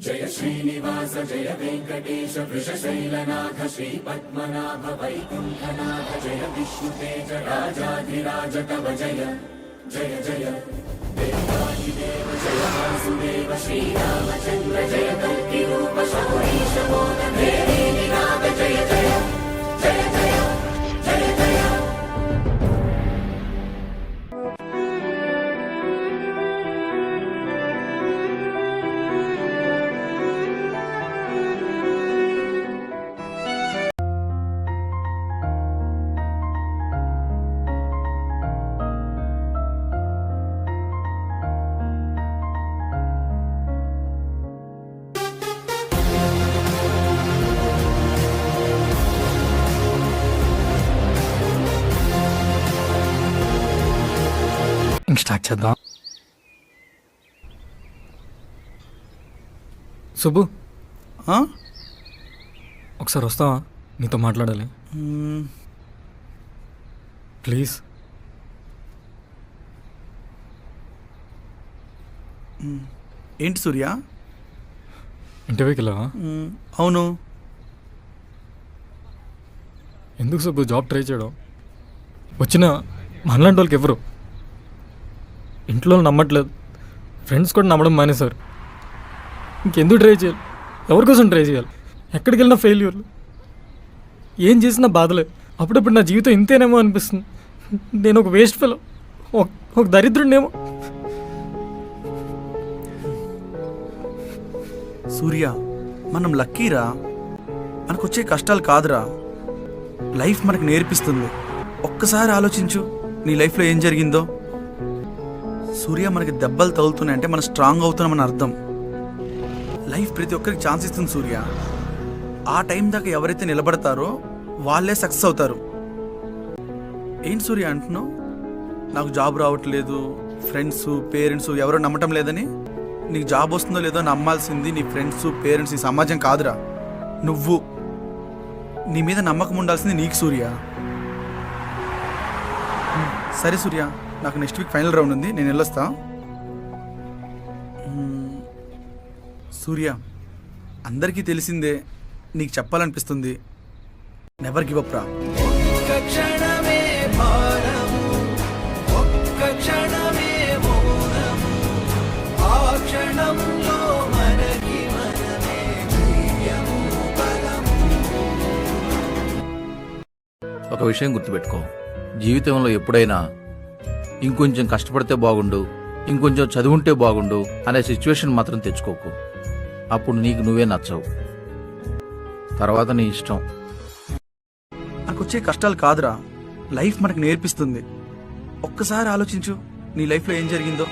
జయ శ్రీనివాస జయ వెంకటేశ వృషశైలనాథ శ్రీ పద్మనాభ వైకుంఠనాథ జయ విష్ణుతేజ రాజాధిరాజ తవ జయ జయ జయ దేవాదిదేవ జయ వాసుదేవ శ్రీరామచంద్ర జయ కల్కి రూప శౌరీశ మోద దేవీ నినాద జయ జయ జయ జయ జయ జయ. స్టార్ట్ చేద్దాం. సుబ్బు ఒకసారి వస్తావా? నీతో మాట్లాడాలి ప్లీజ్. ఏంటి సూర్య? ఇంటర్వ్యూకి వెళ్ళావా? అవును. ఎందుకు సుబ్బు జాబ్ ట్రై చేయడం? వచ్చిన మనలాంటి వాళ్ళకి ఎవరు ఇంట్లో నమ్మట్లేదు, ఫ్రెండ్స్ కూడా నమ్మడం మానేశారు. ఇంకెందుకు ట్రై చేయాలి? ఎవరికోసం ట్రై చేయాలి? ఎక్కడికి వెళ్ళినా ఫెయిల్యూర్లు, ఏం చేసినా బాధలే. అప్పుడప్పుడు నా జీవితం ఇంతేనేమో అనిపిస్తుంది. నేను ఒక వేస్ట్ ఫెలో, ఒక దరిద్రుడినేమో. సూర్య, మనం లక్కీరా. మనకొచ్చే కష్టాలు కాదురా, లైఫ్ మనకు నేర్పిస్తుంది. ఒక్కసారి ఆలోచించు నీ లైఫ్లో ఏం జరిగిందో. సూర్య, మనకి దెబ్బలు తగులుతున్నాయంటే మనం స్ట్రాంగ్ అవుతున్నామని అర్థం. లైఫ్ ప్రతి ఒక్కరికి ఛాన్స్ ఇస్తుంది సూర్య. ఆ టైం దాకా ఎవరైతే నిలబడతారో వాళ్ళే సక్సెస్ అవుతారు. ఏంటి సూర్య అంటున్నావు? నాకు జాబ్ రావట్లేదు, ఫ్రెండ్స్ పేరెంట్స్ ఎవరో నమ్మటం లేదని. నీకు జాబ్ వస్తుందో లేదో నమ్మాల్సింది నీ ఫ్రెండ్స్ పేరెంట్స్, ఈ సమాజం కాదురా. నువ్వు నీ మీద నమ్మకం ఉండాల్సింది నీకు సూర్య. సరే సూర్య, నాకు నెక్స్ట్ వీక్ ఫైనల్ రౌండ్ ఉంది, నేను వెళ్ళొస్తా. సూర్య, అందరికీ తెలిసిందే, నీకు చెప్పాలనిపిస్తుంది. నెవర్ గివ్ అప్ రా. ఒక విషయం గుర్తుపెట్టుకో, జీవితంలో ఎప్పుడైనా ఇంకొంచెం కష్టపడితే బాగుండు, ఇంకొంచెం చదువుంటే బాగుండు అనే సిచ్యువేషన్ మాత్రం తెచ్చుకోకు. అప్పుడు నీకు నువ్వే నచ్చవు, తర్వాత నీ ఇష్టం. మనకొచ్చే కష్టాలు కాదురా, లైఫ్ మనకు నేర్పిస్తుంది. ఒక్కసారి ఆలోచించు నీ లైఫ్లో ఏం జరిగిందో.